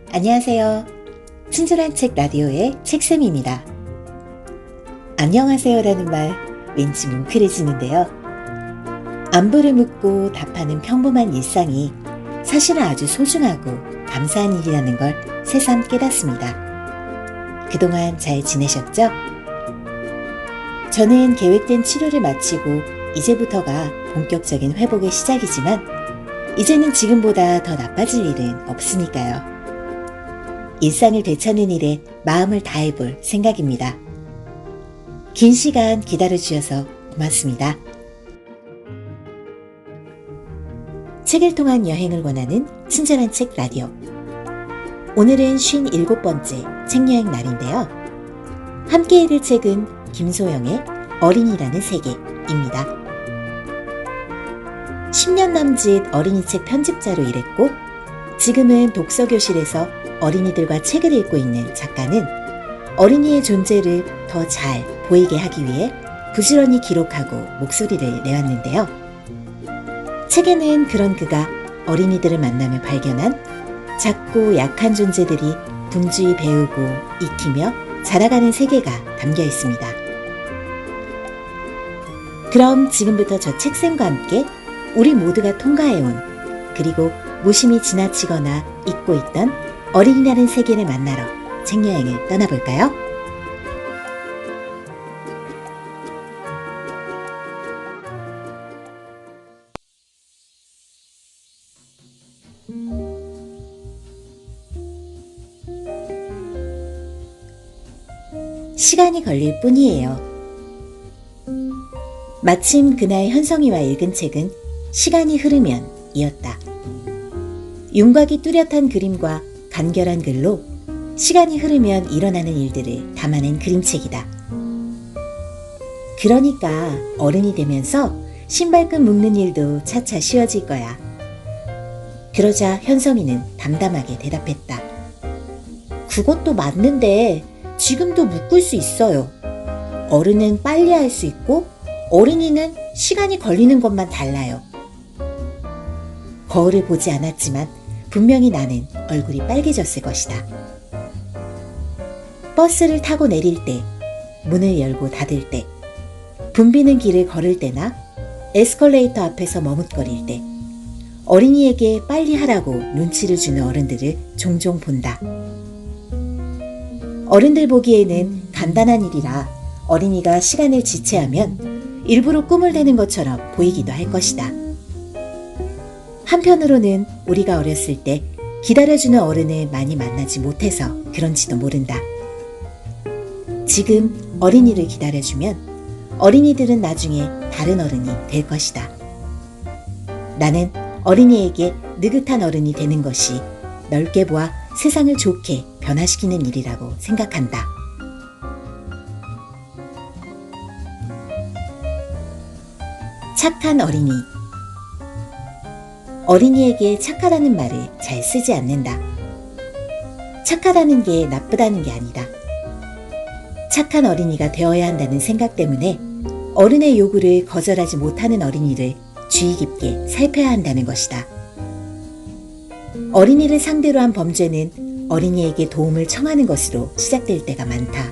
안녕하세요. 친절한 책 라디오의 책쌤입니다. 안녕하세요라는 말 왠지 뭉클해지는데요. 안부를 묻고 답하는 평범한 일상이 사실은 아주 소중하고 감사한 일이라는 걸 새삼 깨닫습니다. 그동안 잘 지내셨죠? 저는 계획된 치료를 마치고 이제부터가 본격적인 회복의 시작이지만 이제는 지금보다 더 나빠질 일은 없으니까요. 일상을 되찾는 일에 마음을 다해볼 생각입니다. 긴 시간 기다려주셔서 고맙습니다. 책을 통한 여행을 원하는 친절한 책 라디오. 오늘은 57번째 책여행 날인데요. 함께 읽을 책은 김소영의 어린이라는 세계입니다. 10년 남짓 어린이책 편집자로 일했고 지금은 독서교실에서 어린이들과 책을 읽고 있는 작가는 어린이의 존재를 더 잘 보이게 하기 위해 부지런히 기록하고 목소리를 내왔는데요. 책에는 그런 그가 어린이들을 만나며 발견한 작고 약한 존재들이 분주히 배우고 익히며 자라가는 세계가 담겨 있습니다. 그럼 지금부터 저 책쌤과 함께 우리 모두가 통과해온 그리고 무심히 지나치거나 잊고 있던 어린이라는 세계를 만나러 책여행을 떠나볼까요? 시간이 걸릴 뿐이에요. 마침 그날 현성이와 읽은 책은 시간이 흐르면 이었다. 윤곽이 뚜렷한 그림과 간결한 글로 시간이 흐르면 일어나는 일들을 담아낸 그림책이다. 그러니까 어른이 되면서 신발끈 묶는 일도 차차 쉬워질 거야. 그러자 현성이는 담담하게 대답했다. 그것도 맞는데 지금도 묶을 수 있어요. 어른은 빨리 할 수 있고 어린이는 시간이 걸리는 것만 달라요. 거울을 보지 않았지만 분명히 나는 얼굴이 빨개졌을 것이다. 버스를 타고 내릴 때, 문을 열고 닫을 때, 붐비는 길을 걸을 때나 에스컬레이터 앞에서 머뭇거릴 때 어린이에게 빨리 하라고 눈치를 주는 어른들을 종종 본다. 어른들 보기에는 간단한 일이라 어린이가 시간을 지체하면 일부러 꿈을 대는 것처럼 보이기도 할 것이다. 한편으로는 우리가 어렸을 때 기다려주는 어른을 많이 만나지 못해서 그런지도 모른다. 지금 어린이를 기다려주면 어린이들은 나중에 다른 어른이 될 것이다. 나는 어린이에게 느긋한 어른이 되는 것이 넓게 보아 세상을 좋게 변화시키는 일이라고 생각한다. 착한 어린이. 어린이에게 착하다는 말을 잘 쓰지 않는다. 착하다는 게 나쁘다는 게 아니다. 착한 어린이가 되어야 한다는 생각 때문에 어른의 요구를 거절하지 못하는 어린이를 주의 깊게 살펴야 한다는 것이다. 어린이를 상대로 한 범죄는 어린이에게 도움을 청하는 것으로 시작될 때가 많다.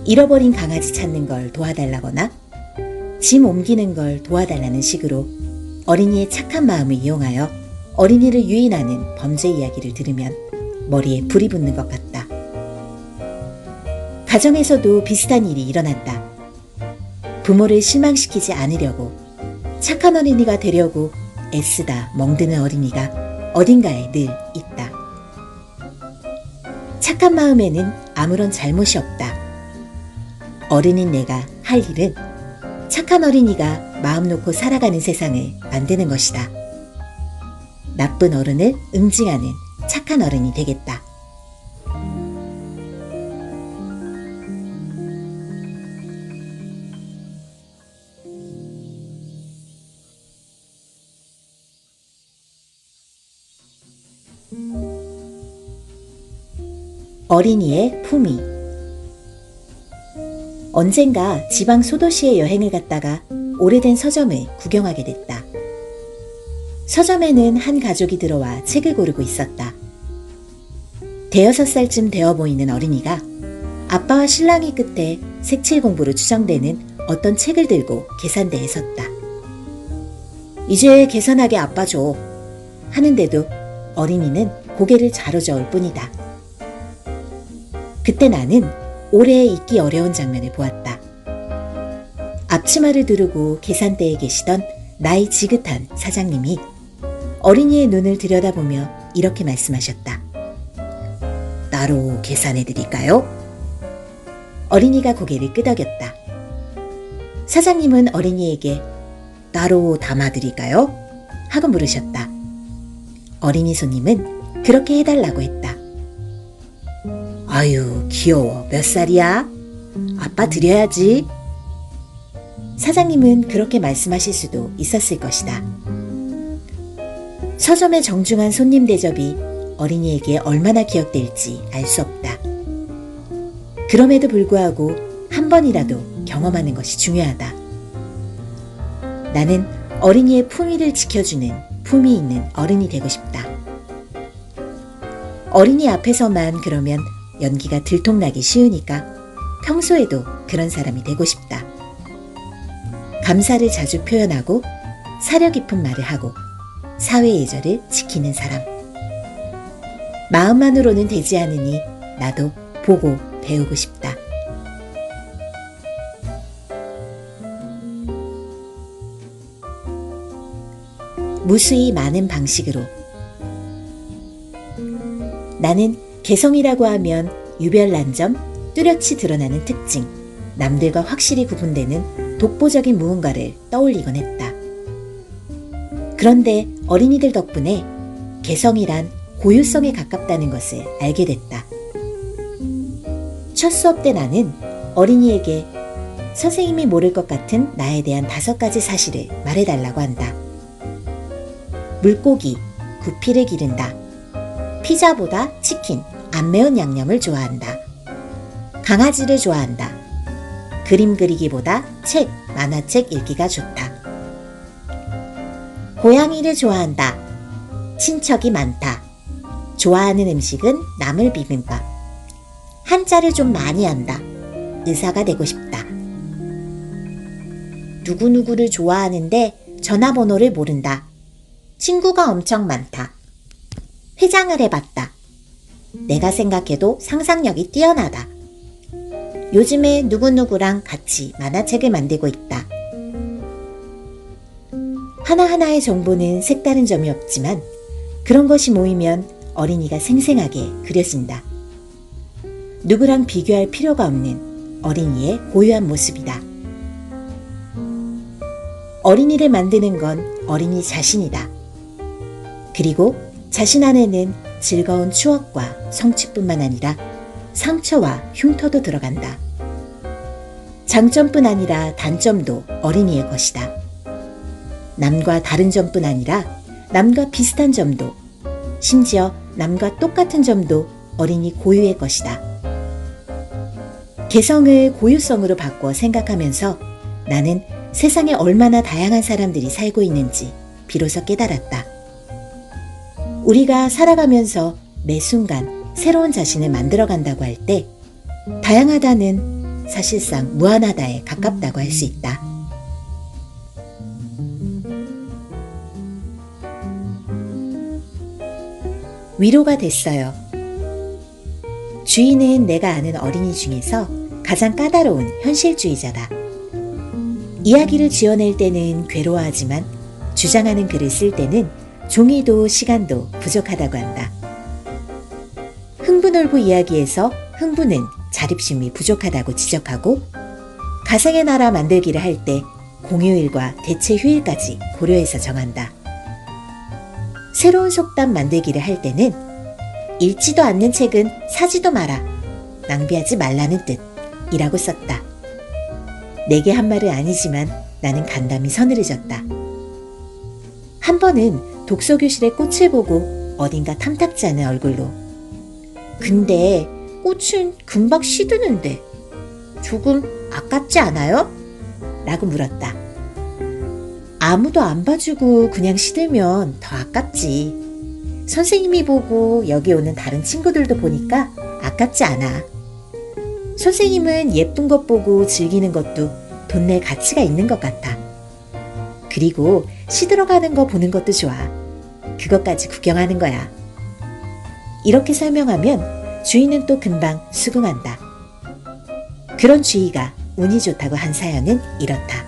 잃어버린 강아지 찾는 걸 도와달라거나 짐 옮기는 걸 도와달라는 식으로 어린이의 착한 마음을 이용하여 어린이를 유인하는 범죄 이야기를 들으면 머리에 불이 붙는 것 같다. 가정에서도 비슷한 일이 일어난다. 부모를 실망시키지 않으려고 착한 어린이가 되려고 애쓰다 멍드는 어린이가 어딘가에 늘 있다. 착한 마음에는 아무런 잘못이 없다. 어른인 내가 할 일은 착한 어린이가 마음 놓고 살아가는 세상을 만드는 것이다. 나쁜 어른을 응징하는 착한 어른이 되겠다. 어린이의 품위. 언젠가 지방 소도시에 여행을 갔다가 오래된 서점을 구경하게 됐다. 서점에는 한 가족이 들어와 책을 고르고 있었다. 대여섯 살쯤 되어 보이는 어린이가 아빠와 실랑이 끝에 색칠 공부로 추정되는 어떤 책을 들고 계산대에 섰다. 이제 계산하게 아빠 줘. 하는데도 어린이는 고개를 자로저을 뿐이다. 그때 나는 오래 잊기 어려운 장면을 보았다. 앞치마를 두르고 계산대에 계시던 나이 지긋한 사장님이 어린이의 눈을 들여다보며 이렇게 말씀하셨다. 따로 계산해 드릴까요? 어린이가 고개를 끄덕였다. 사장님은 어린이에게 따로 담아 드릴까요? 하고 물으셨다. 어린이 손님은 그렇게 해달라고 했다. 아유, 귀여워. 몇 살이야? 아빠 드려야지. 사장님은 그렇게 말씀하실 수도 있었을 것이다. 서점의 정중한 손님 대접이 어린이에게 얼마나 기억될지 알 수 없다. 그럼에도 불구하고 한 번이라도 경험하는 것이 중요하다. 나는 어린이의 품위를 지켜주는 품위 있는 어른이 되고 싶다. 어린이 앞에서만 그러면 연기가 들통나기 쉬우니까 평소에도 그런 사람이 되고 싶다. 감사를 자주 표현하고 사려 깊은 말을 하고 사회 예절을 지키는 사람. 마음만으로는 되지 않으니 나도 보고 배우고 싶다. 무수히 많은 방식으로. 나는 개성이라고 하면 유별난 점, 뚜렷이 드러나는 특징, 남들과 확실히 구분되는 독보적인 무언가를 떠올리곤 했다. 그런데 어린이들 덕분에 개성이란 고유성에 가깝다는 것을 알게 됐다. 첫 수업 때 나는 어린이에게 선생님이 모를 것 같은 나에 대한 5가지 사실을 말해달라고 한다. 물고기, 구피를 기른다. 피자보다 치킨, 안 매운 양념을 좋아한다. 강아지를 좋아한다. 그림 그리기보다 책, 만화책 읽기가 좋다. 고양이를 좋아한다. 친척이 많다. 좋아하는 음식은 나물 비빔밥. 한자를 좀 많이 한다. 의사가 되고 싶다. 누구누구를 좋아하는데 전화번호를 모른다. 친구가 엄청 많다. 회장을 해봤다. 내가 생각해도 상상력이 뛰어나다. 요즘에 누구누구랑 같이 만화책을 만들고 있다. 하나하나의 정보는 색다른 점이 없지만 그런 것이 모이면 어린이가 생생하게 그려진다. 누구랑 비교할 필요가 없는 어린이의 고유한 모습이다. 어린이를 만드는 건 어린이 자신이다. 그리고 자신 안에는 즐거운 추억과 성취뿐만 아니라 상처와 흉터도 들어간다. 장점뿐 아니라 단점도 어린이의 것이다. 남과 다른 점뿐 아니라 남과 비슷한 점도, 심지어 남과 똑같은 점도 어린이 고유의 것이다. 개성을 고유성으로 바꿔 생각하면서 나는 세상에 얼마나 다양한 사람들이 살고 있는지 비로소 깨달았다. 우리가 살아가면서 매 순간 새로운 자신을 만들어간다고 할 때 다양하다는 사실상 무한하다에 가깝다고 할 수 있다. 위로가 됐어요. 주인은 내가 아는 어린이 중에서 가장 까다로운 현실주의자다. 이야기를 지어낼 때는 괴로워하지만 주장하는 글을 쓸 때는 종이도 시간도 부족하다고 한다. 흥부놀부 이야기에서 흥부는 자립심이 부족하다고 지적하고 가상의 나라 만들기를 할 때 공휴일과 대체 휴일까지 고려해서 정한다. 새로운 속담 만들기를 할 때는 읽지도 않는 책은 사지도 마라, 낭비하지 말라는 뜻이라고 썼다. 내게 한 말은 아니지만 나는 간담이 서늘해졌다. 한 번은 독서교실의 꽃을 보고 어딘가 탐탁지 않은 얼굴로 근데 꽃은 금방 시드는데 조금 아깝지 않아요? 라고 물었다. 아무도 안 봐주고 그냥 시들면 더 아깝지. 선생님이 보고 여기 오는 다른 친구들도 보니까 아깝지 않아. 선생님은 예쁜 것 보고 즐기는 것도 돈 낼 가치가 있는 것 같아. 그리고 시들어가는 거 보는 것도 좋아. 그것까지 구경하는 거야. 이렇게 설명하면 주인은 또 금방 수긍한다. 그런 주희가 운이 좋다고 한 사연은 이렇다.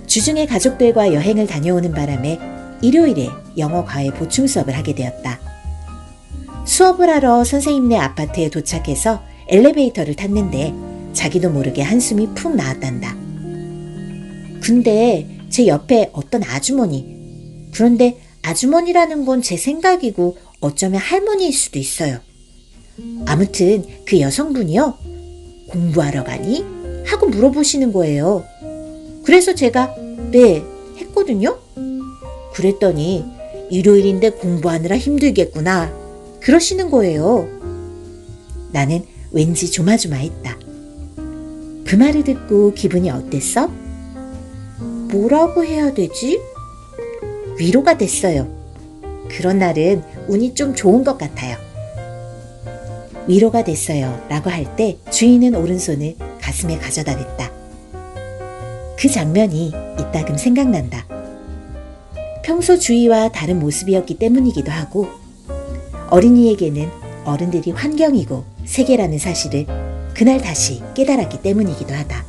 주중에 가족들과 여행을 다녀오는 바람에 일요일에 영어 과외 보충 수업을 하게 되었다. 수업을 하러 선생님네 아파트에 도착해서 엘리베이터를 탔는데 자기도 모르게 한숨이 푹 나왔단다. 근데 제 옆에 어떤 아주머니, 그런데 아주머니라는 건 제 생각이고 어쩌면 할머니일 수도 있어요. 아무튼 그 여성분이요, 공부하러 가니? 하고 물어보시는 거예요. 그래서 제가 네 했거든요. 그랬더니 일요일인데 공부하느라 힘들겠구나 그러시는 거예요. 나는 왠지 조마조마했다. 그 말을 듣고 기분이 어땠어? 뭐라고 해야 되지? 위로가 됐어요. 그런 날은 운이 좀 좋은 것 같아요. 위로가 됐어요 라고 할 때 주인은 오른손을 가슴에 가져다 댔다. 그 장면이 이따금 생각난다. 평소 주희와 다른 모습이었기 때문이기도 하고 어린이에게는 어른들이 환경이고 세계라는 사실을 그날 다시 깨달았기 때문이기도 하다.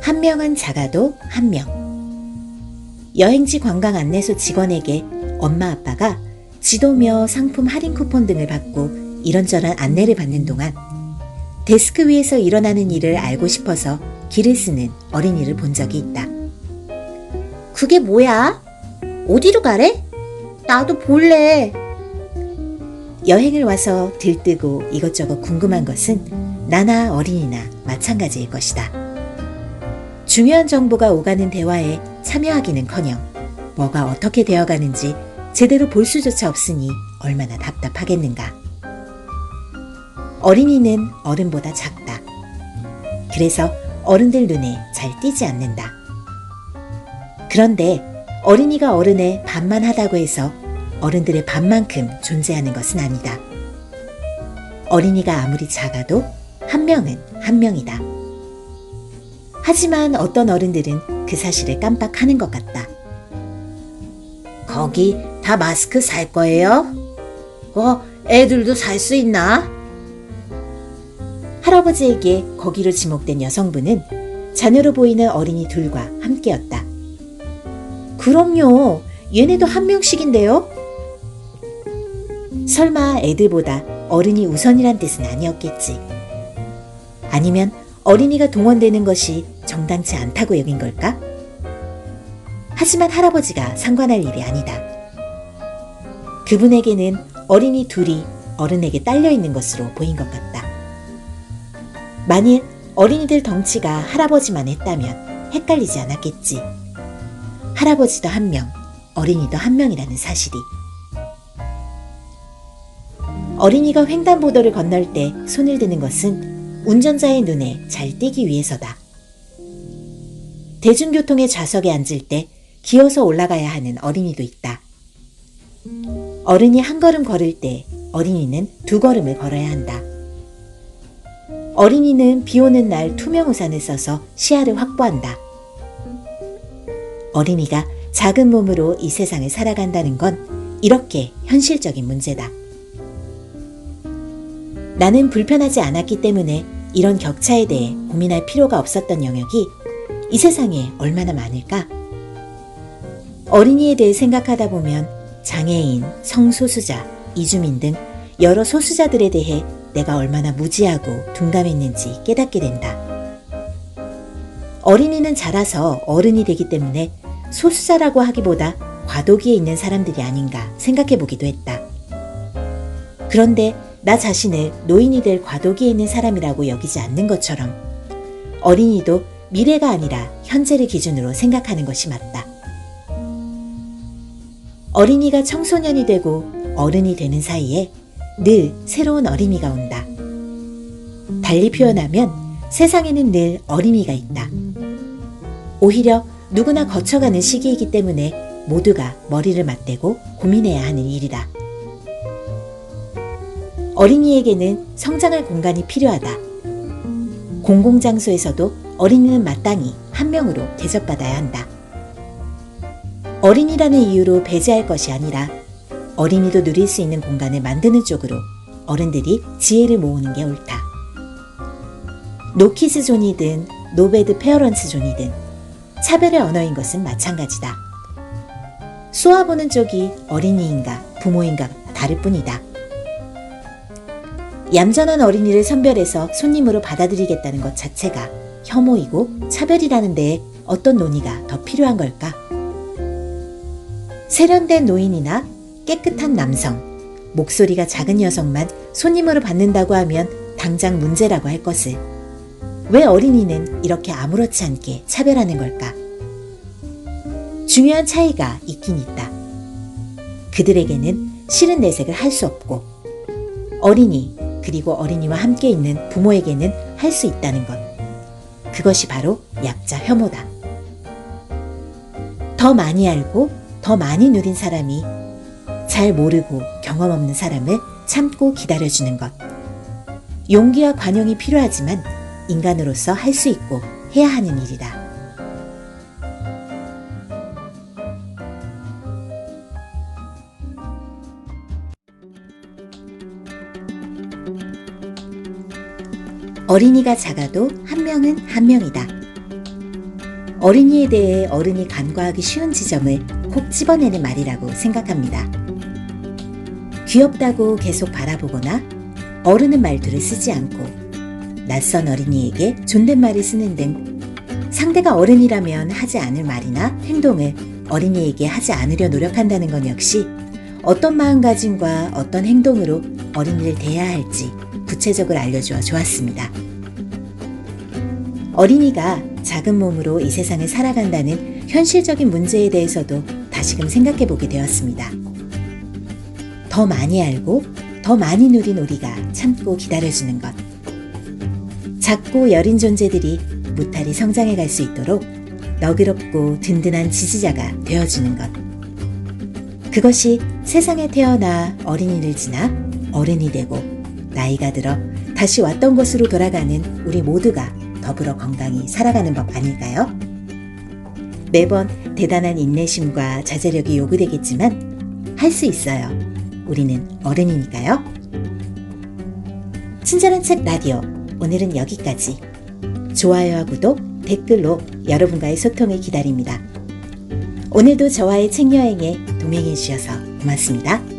한 명은 작아도 한 명. 여행지 관광 안내소 직원에게 엄마 아빠가 지도며 상품 할인 쿠폰 등을 받고 이런저런 안내를 받는 동안 데스크 위에서 일어나는 일을 알고 싶어서 길을 쓰는 어린이를 본 적이 있다. 그게 뭐야? 어디로 가래? 나도 볼래. 여행을 와서 들뜨고 이것저것 궁금한 것은 나나 어린이나 마찬가지일 것이다. 중요한 정보가 오가는 대화에 참여하기는커녕 뭐가 어떻게 되어가는지 제대로 볼 수조차 없으니 얼마나 답답하겠는가. 어린이는 어른보다 작다. 그래서 어른들 눈에 잘 띄지 않는다. 그런데 어린이가 어른의 반만 하다고 해서 어른들의 반만큼 존재하는 것은 아니다. 어린이가 아무리 작아도 한 명은 한 명이다. 하지만 어떤 어른들은 그 사실을 깜빡하는 것 같다. 거기 다 마스크 살 거예요? 애들도 살 수 있나? 할아버지에게 거기로 지목된 여성분은 자녀로 보이는 어린이 둘과 함께였다. 그럼요. 얘네도 한 명씩인데요. 설마 애들보다 어른이 우선이란 뜻은 아니었겠지. 아니면 어린이가 동원되는 것이 정당치 않다고 여긴 걸까? 하지만 할아버지가 상관할 일이 아니다. 그분에게는 어린이 둘이 어른에게 딸려 있는 것으로 보인 것 같다. 만일 어린이들 덩치가 할아버지만 했다면 헷갈리지 않았겠지. 할아버지도 한 명, 어린이도 한 명이라는 사실이. 어린이가 횡단보도를 건널 때 손을 드는 것은 운전자의 눈에 잘 띄기 위해서다. 대중교통의 좌석에 앉을 때 기어서 올라가야 하는 어린이도 있다. 어른이 한 걸음 걸을 때 어린이는 두 걸음을 걸어야 한다. 어린이는 비 오는 날 투명 우산을 써서 시야를 확보한다. 어린이가 작은 몸으로 이 세상을 살아간다는 건 이렇게 현실적인 문제다. 나는 불편하지 않았기 때문에 이런 격차에 대해 고민할 필요가 없었던 영역이 이 세상에 얼마나 많을까? 어린이에 대해 생각하다 보면 장애인, 성소수자, 이주민 등 여러 소수자들에 대해 내가 얼마나 무지하고 둔감했는지 깨닫게 된다. 어린이는 자라서 어른이 되기 때문에 소수자라고 하기보다 과도기에 있는 사람들이 아닌가 생각해 보기도 했다. 그런데 나 자신을 노인이 될 과도기에 있는 사람이라고 여기지 않는 것처럼 어린이도 미래가 아니라 현재를 기준으로 생각하는 것이 맞다. 어린이가 청소년이 되고 어른이 되는 사이에 늘 새로운 어린이가 온다. 달리 표현하면 세상에는 늘 어린이가 있다. 오히려 누구나 거쳐가는 시기이기 때문에 모두가 머리를 맞대고 고민해야 하는 일이다. 어린이에게는 성장할 공간이 필요하다. 공공장소에서도 어린이는 마땅히 한 명으로 대접받아야 한다. 어린이라는 이유로 배제할 것이 아니라 어린이도 누릴 수 있는 공간을 만드는 쪽으로 어른들이 지혜를 모으는 게 옳다. 노키즈 존이든 노배드 페어런츠 존이든 차별의 언어인 것은 마찬가지다. 쏘아보는 쪽이 어린이인가 부모인가 다를 뿐이다. 얌전한 어린이를 선별해서 손님으로 받아들이겠다는 것 자체가 혐오이고 차별이라는 데에 어떤 논의가 더 필요한 걸까? 세련된 노인이나 깨끗한 남성, 목소리가 작은 여성만 손님으로 받는다고 하면 당장 문제라고 할 것을 왜 어린이는 이렇게 아무렇지 않게 차별하는 걸까? 중요한 차이가 있긴 있다. 그들에게는 싫은 내색을 할 수 없고 어린이 그리고 어린이와 함께 있는 부모에게는 할 수 있다는 것. 그것이 바로 약자 혐오다. 더 많이 알고 더 많이 누린 사람이 잘 모르고 경험 없는 사람을 참고 기다려주는 것. 용기와 관용이 필요하지만 인간으로서 할 수 있고 해야 하는 일이다. 어린이가 작아도 한 명은 한 명이다. 어린이에 대해 어른이 간과하기 쉬운 지점을 콕 집어내는 말이라고 생각합니다. 귀엽다고 계속 바라보거나 어른은 말투를 쓰지 않고 낯선 어린이에게 존댓말을 쓰는 등 상대가 어른이라면 하지 않을 말이나 행동을 어린이에게 하지 않으려 노력한다는 건 역시 어떤 마음가짐과 어떤 행동으로 어린이를 대해야 할지 구체적으로 알려주어 좋았습니다. 어린이가 작은 몸으로 이 세상을 살아간다는 현실적인 문제에 대해서도 다시금 생각해 보게 되었습니다. 더 많이 알고 더 많이 누린 우리가 참고 기다려주는 것. 작고 여린 존재들이 무탈히 성장해 갈 수 있도록 너그럽고 든든한 지지자가 되어주는 것. 그것이 세상에 태어나 어린이를 지나 어른이 되고 나이가 들어 다시 왔던 곳으로 돌아가는 우리 모두가 더불어 건강히 살아가는 법 아닐까요? 매번 대단한 인내심과 자제력이 요구되겠지만 할 수 있어요. 우리는 어른이니까요. 친절한 책 라디오 오늘은 여기까지. 좋아요와 구독, 댓글로 여러분과의 소통을 기다립니다. 오늘도 저와의 책 여행에 동행해 주셔서 고맙습니다.